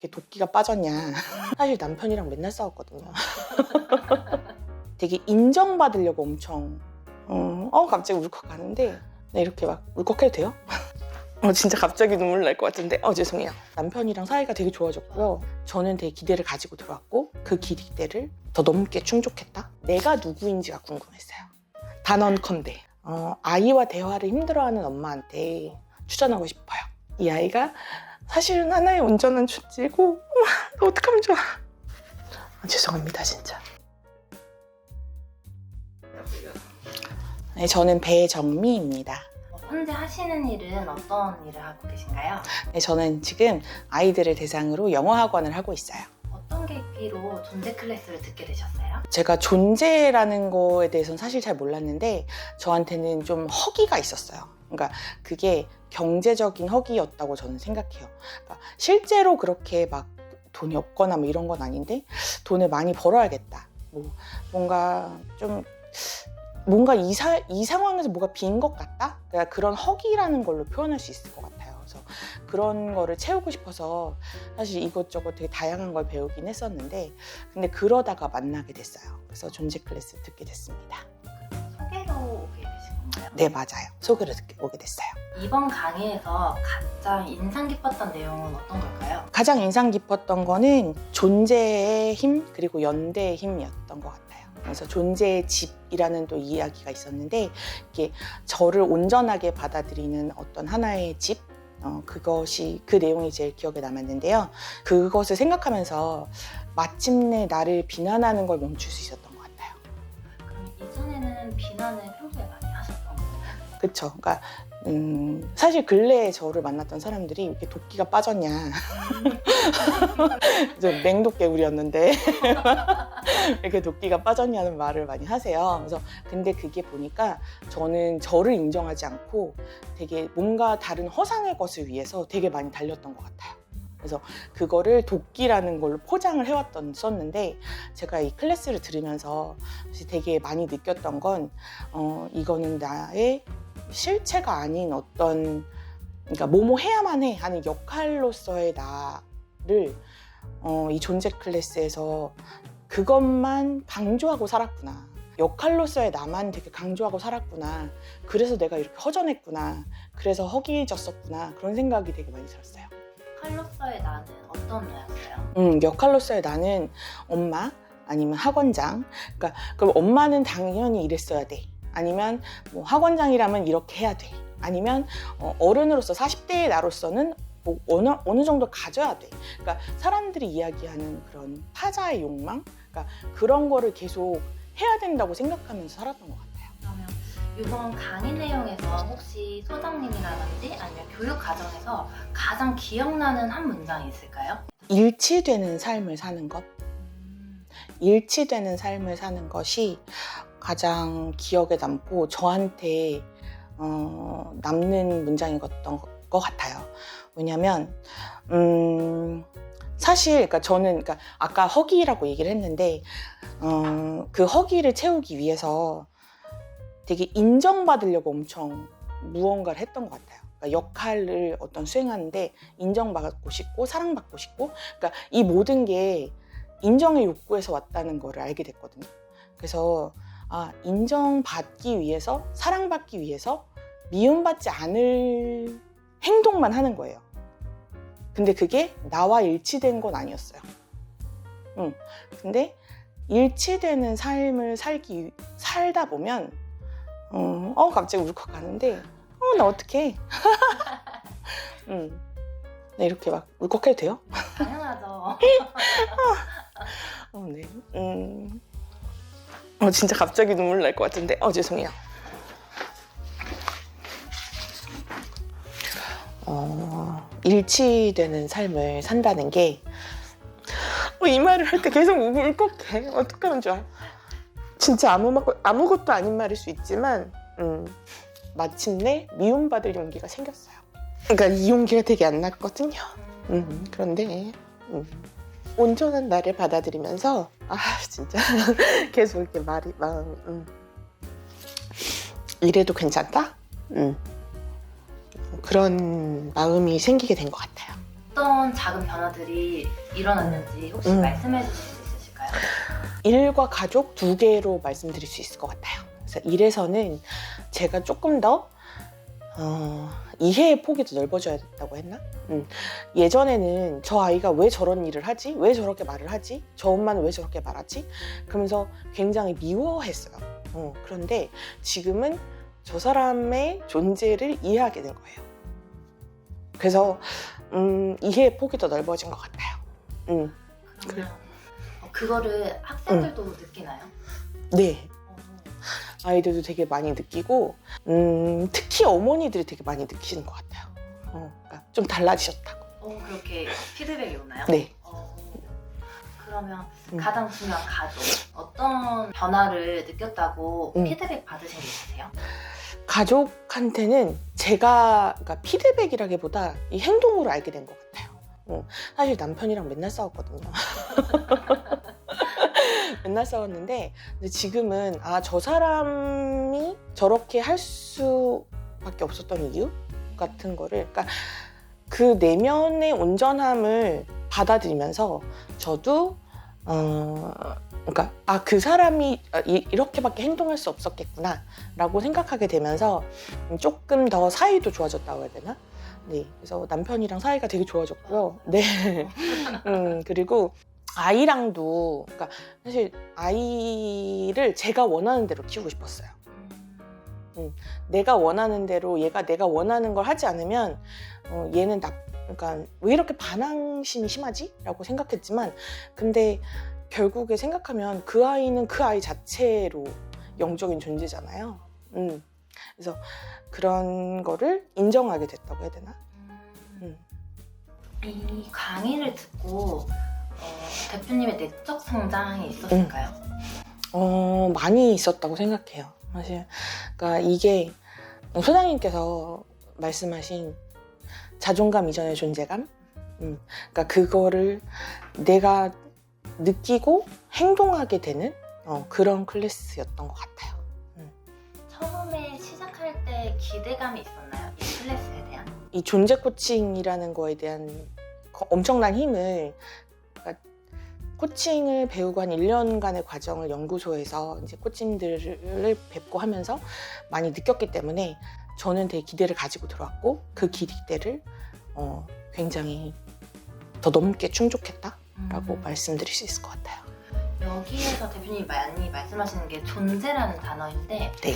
이렇게 도끼가 빠졌냐. 사실 남편이랑 맨날 싸웠거든요. 되게 인정받으려고 엄청 갑자기 울컥하는데 네, 이렇게 막 울컥해도 돼요? 진짜 갑자기 눈물 날 것 같은데 죄송해요. 남편이랑 사이가 되게 좋아졌고요. 저는 되게 기대를 가지고 들어왔고 그 기대를 더 넘게 충족했다? 내가 누구인지가 궁금했어요. 단언컨대 아이와 대화를 힘들어하는 엄마한테 추천하고 싶어요. 이 아이가 사실은 하나의 온전한 존재고 어떡하면 좋아. 죄송합니다 진짜. 네, 저는 배정미입니다. 현재 하시는 일은 어떤 일을 하고 계신가요? 네, 저는 지금 아이들을 대상으로 영어 학원을 하고 있어요. 어떤 계기로 존재 클래스를 듣게 되셨어요? 제가 존재라는 거에 대해서는 사실 잘 몰랐는데 저한테는 좀 허기가 있었어요. 그러니까 그게 경제적인 허기였다고 저는 생각해요. 그러니까 실제로 그렇게 막 돈이 없거나 뭐 이런 건 아닌데 돈을 많이 벌어야겠다. 뭔가 이 상황에서 뭐가 빈 것 같다? 그러니까 그런 허기라는 걸로 표현할 수 있을 것 같아요. 그래서 그런 거를 채우고 싶어서 사실 이것저것 되게 다양한 걸 배우긴 했었는데 근데 그러다가 만나게 됐어요. 그래서 존재 클래스 듣게 됐습니다. 소개로 오게 되신 건가요? 네, 맞아요. 소개를 듣게 오게 됐어요. 이번 강의에서 가장 인상 깊었던 내용은 어떤 걸까요? 가장 인상 깊었던 거는 존재의 힘 그리고 연대의 힘이었던 것 같아요. 그래서 존재의 집이라는 또 이야기가 있었는데 이게 저를 온전하게 받아들이는 어떤 하나의 집 그것이 그 내용이 제일 기억에 남았는데요. 그것을 생각하면서 마침내 나를 비난하는 걸 멈출 수 있었던 것 같아요. 그럼 이전에는 비난을 평소에 많이 하셨던 거예요? 그쵸. 그러니까 사실 근래에 저를 만났던 사람들이 이렇게 도끼가 빠졌냐. 맹도개구리였는데 이렇게 도끼가 빠졌냐는 말을 많이 하세요. 그래서 근데 그게 보니까 저는 저를 인정하지 않고 되게 뭔가 다른 허상의 것을 위해서 되게 많이 달렸던 것 같아요. 그래서 그거를 도끼라는 걸로 포장을 썼는데 제가 이 클래스를 들으면서 되게 많이 느꼈던 건 이거는 나의 실체가 아닌 어떤 그러니까 뭐뭐 해야만 해 하는 역할로서의 나를 이 존재 클래스에서 그것만 강조하고 살았구나. 역할로서의 나만 되게 강조하고 살았구나. 그래서 내가 이렇게 허전했구나. 그래서 허기졌었구나. 그런 생각이 되게 많이 들었어요. 역할로서의 나는 어떤 나였어요? 역할로서의 나는 엄마 아니면 학원장. 그러니까 그럼 엄마는 당연히 이랬어야 돼. 아니면 뭐 학원장이라면 이렇게 해야 돼. 아니면 어른으로서 40대의 나로서는 뭐 어느 정도 가져야 돼. 그러니까 사람들이 이야기하는 그런 타자의 욕망, 그러니까 그런 거를 계속 해야 된다고 생각하면서 살았던 것 같아요. 그러면 이번 강의 내용에서 혹시 소장님이라든지 아니면 교육 과정에서 가장 기억나는 한 문장이 있을까요? 일치되는 삶을 사는 것. 일치되는 삶을 사는 것이 가장 기억에 남고 저한테 남는 문장이었던 것 같아요. 왜냐면 사실 그러니까 저는 그러니까 아까 허기라고 얘기를 했는데 그 허기를 채우기 위해서 되게 인정받으려고 엄청 무언가를 했던 것 같아요. 그러니까 역할을 어떤 수행하는데 인정받고 싶고 사랑받고 싶고 그러니까 이 모든 게 인정의 욕구에서 왔다는 거를 알게 됐거든요. 그래서 인정받기 위해서 사랑받기 위해서 미움받지 않을 행동만 하는 거예요. 근데 그게 나와 일치된 건 아니었어요. 근데 일치되는 삶을 살다 보면 갑자기 울컥하는데 나 어떡해. 네, 이렇게 막 울컥해도 돼요? 당연하죠. 네. 진짜 갑자기 눈물 날 것 같은데 죄송해요. 일치되는 삶을 산다는 게 이 말을 할 때 계속 울컥해. 어떡하면 좋아. 진짜 아무것도 아닌 말일 수 있지만 마침내 미움받을 용기가 생겼어요. 그러니까 이 용기가 되게 안 났거든요. 그런데 온전한 나를 받아들이면서 진짜 계속 이렇게 마음이 이래도 괜찮다? 그런 마음이 생기게 된 것 같아요. 어떤 작은 변화들이 일어났는지 혹시 말씀해 주실 수 있으실까요? 일과 가족 두 개로 말씀드릴 수 있을 것 같아요. 그래서 일에서는 제가 조금 더 이해의 폭이 더 넓어져야 된다고 했나? 예전에는 저 아이가 왜 저런 일을 하지? 왜 저렇게 말을 하지? 저 엄마는 왜 저렇게 말하지? 그러면서 굉장히 미워했어요. 그런데 지금은 저 사람의 존재를 이해하게 된 거예요. 그래서 이해의 폭이 더 넓어진 것 같아요. 그러면 그거를 학생들도 느끼나요? 네. 아이들도 되게 많이 느끼고 특히 어머니들이 되게 많이 느끼시는 것 같아요. 그러니까 좀 달라지셨다고. 그렇게 피드백이 오나요? 네. 그러면 가장 중요한 가족, 어떤 변화를 느꼈다고 피드백 받으신 게 있으세요? 가족한테는 제가 그러니까 피드백이라기보다 이 행동으로 알게 된 것 같아요. 사실 남편이랑 맨날 싸웠거든요. 맨날 싸웠는데 근데 지금은 저 사람이 저렇게 할 수밖에 없었던 이유 같은 거를 그러니까 그 내면의 온전함을 받아들이면서 저도 그러니까 그 사람이 이렇게밖에 행동할 수 없었겠구나 라고 생각하게 되면서 조금 더 사이도 좋아졌다고 해야 되나? 네, 그래서 남편이랑 사이가 되게 좋아졌고요. 네. 그리고 아이랑도 그러니까 사실 아이를 제가 원하는 대로 키우고 싶었어요. 내가 원하는 대로 얘가 내가 원하는 걸 하지 않으면 얘는 그러니까 왜 이렇게 반항심이 심하지? 라고 생각했지만 근데 결국에 생각하면 그 아이는 그 아이 자체로 영적인 존재잖아요. 그래서 그런 거를 인정하게 됐다고 해야 되나? 이 강의를 듣고 대표님의 내적 성장이 있었을까요? 많이 있었다고 생각해요. 사실 그러니까 이게 소장님께서 말씀하신 자존감 이전의 존재감, 그러니까 그거를 내가 느끼고 행동하게 되는 그런 클래스였던 것 같아요. 처음에 시작할 때 기대감이 있었나요? 이 클래스에 대한? 이 존재 코칭이라는 거에 대한 엄청난 힘을 그러니까 코칭을 배우고 한 1년간의 과정을 연구소에서 이제 코칭들을 뵙고 하면서 많이 느꼈기 때문에 저는 되게 기대를 가지고 들어왔고 그 기대를 굉장히 더 넘게 충족했다라고 말씀드릴 수 있을 것 같아요. 여기에서 대표님이 많이 말씀하시는 게 존재라는 단어인데 네.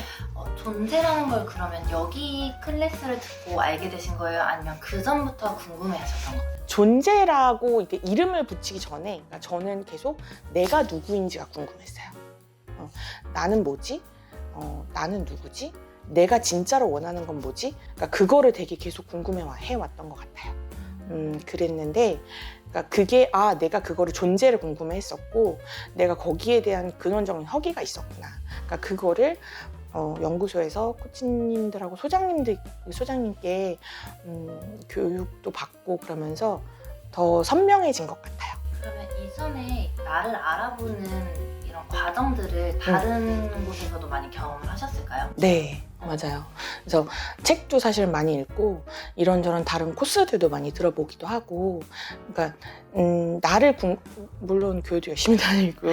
존재라는 걸 그러면 여기 클래스를 듣고 알게 되신 거예요? 아니면 그 전부터 궁금해하셨던 거예요? 존재라고 이렇게 이름을 붙이기 전에 그러니까 저는 계속 내가 누구인지가 궁금했어요. 나는 뭐지? 나는 누구지? 내가 진짜로 원하는 건 뭐지? 그러니까 그거를 되게 계속 궁금해해왔던 것 같아요. 그랬는데 그러니까 그게 내가 그거를 존재를 궁금해했었고 내가 거기에 대한 근원적인 허기가 있었구나. 그러니까 그거를 연구소에서 코치님들하고 소장님께 교육도 받고 그러면서 더 선명해진 것 같아요. 그러면 이전에 나를 알아보는 이런 과정들을 다른 곳에서도 많이 경험을 하셨을까요? 네, 맞아요. 그래서 책도 사실 많이 읽고 이런저런 다른 코스들도 많이 들어보기도 하고 그러니까 나를 물론 교회도 열심히 다니고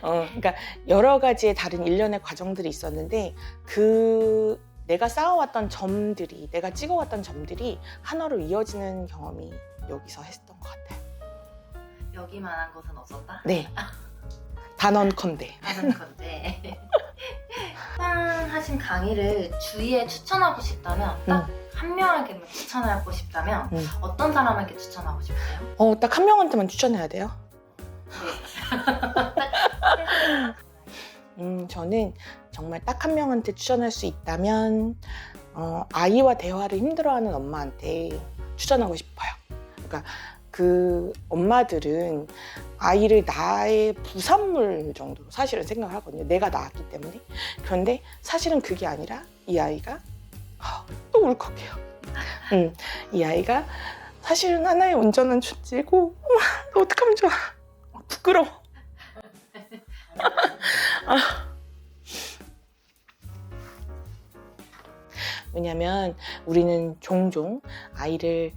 그러니까 여러 가지의 다른 일련의 과정들이 있었는데 내가 쌓아왔던 점들이 내가 찍어왔던 점들이 하나로 이어지는 경험이 여기서 했던 것 같아요. 여기만한 것은 없었다? 네. 단언컨대. 단언컨대. 수강하신 강의를 주위에 추천하고 싶다면 딱 한 명에게만 추천하고 싶다면 어떤 사람에게 추천하고 싶으세요? 딱 한 명한테만 추천해야 돼요? 네. 저는 정말 딱 한 명한테 추천할 수 있다면 아이와 대화를 힘들어하는 엄마한테 추천하고 싶어요. 그러니까 그 엄마들은 아이를 나의 부산물 정도로 사실은 생각을 하거든요. 내가 낳았기 때문에. 그런데 사실은 그게 아니라 이 아이가 또 울컥해요. 이 아이가 사실은 하나의 온전한 존재고 어떡하면 좋아. 부끄러워. 왜냐면 우리는 종종 아이를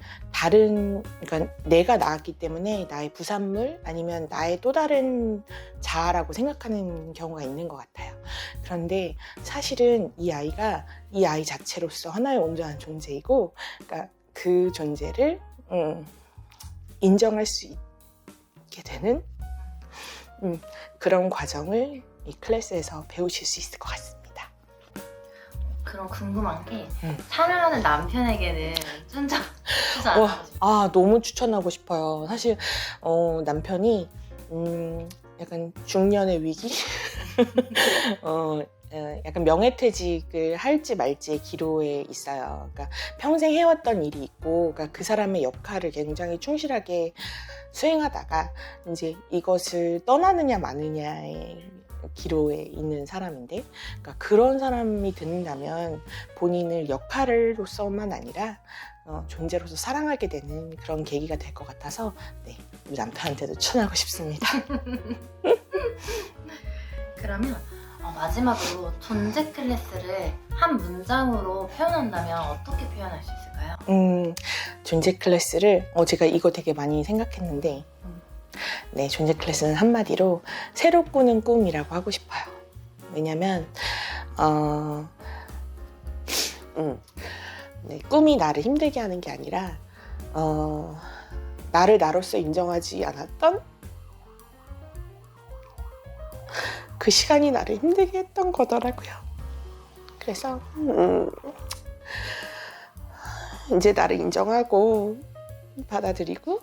그러니까 내가 낳았기 때문에 나의 부산물 아니면 나의 또 다른 자아라고 생각하는 경우가 있는 것 같아요. 그런데 사실은 이 아이가 이 아이 자체로서 하나의 온전한 존재이고, 그러니까 그 존재를 인정할 수 있게 되는 그런 과정을 이 클래스에서 배우실 수 있을 것 같습니다. 그럼 궁금한 게 촬영하는 남편에게는 추천 안 와, 하고 싶어요? 너무 추천하고 싶어요. 사실 남편이 약간 중년의 위기? 약간 명예퇴직을 할지 말지의 기로에 있어요. 그러니까 평생 해왔던 일이 있고, 그러니까 그 사람의 역할을 굉장히 충실하게 수행하다가 이제 이것을 떠나느냐 마느냐의 기로에 있는 사람인데, 그러니까 그런 사람이 된다면 본인을 역할로서만 아니라 존재로서 사랑하게 되는 그런 계기가 될 것 같아서, 네, 우리 남편한테도 추천하고 싶습니다. 그러면 마지막으로 존재 클래스를 한 문장으로 표현한다면 어떻게 표현할 수 있을까요? 존재 클래스를 제가 이거 되게 많이 생각했는데, 네, 존재 클래스는 한마디로 새로 꾸는 꿈이라고 하고 싶어요. 왜냐면 네, 꿈이 나를 힘들게 하는 게 아니라 나를 나로서 인정하지 않았던 그 시간이 나를 힘들게 했던 거더라고요. 그래서 이제 나를 인정하고 받아들이고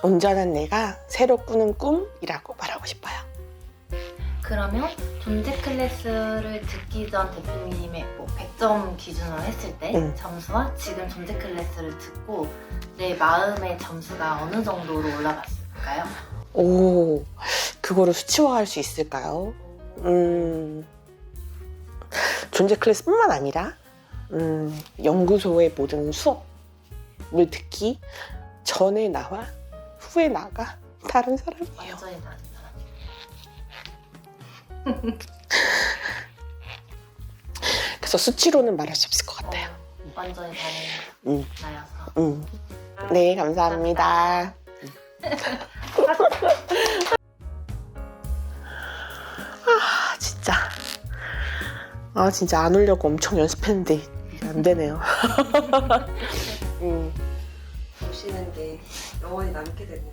온전한 내가 새로 꾸는 꿈이라고 말하고 싶어요. 그러면 존재 클래스를 듣기 전 대표님의 100점 기준으로 했을 때 점수와 지금 존재 클래스를 듣고 내 마음의 점수가 어느 정도로 올라갔을까요? 오, 그거를 수치화할 수 있을까요? 존재 클래스뿐만 아니라 연구소의 모든 수업을 듣기 전에 나와 후에 나가 다른 사람이에요. 완전히 다른 사람. 그래서 수치로는 말할 수 없을 것 같아요. 완전히 다른 나여서. 네, 감사합니다. 진짜 안 울려고 엄청 연습했는데 안 되네요. 보시는 게 영원히 남게 되네요.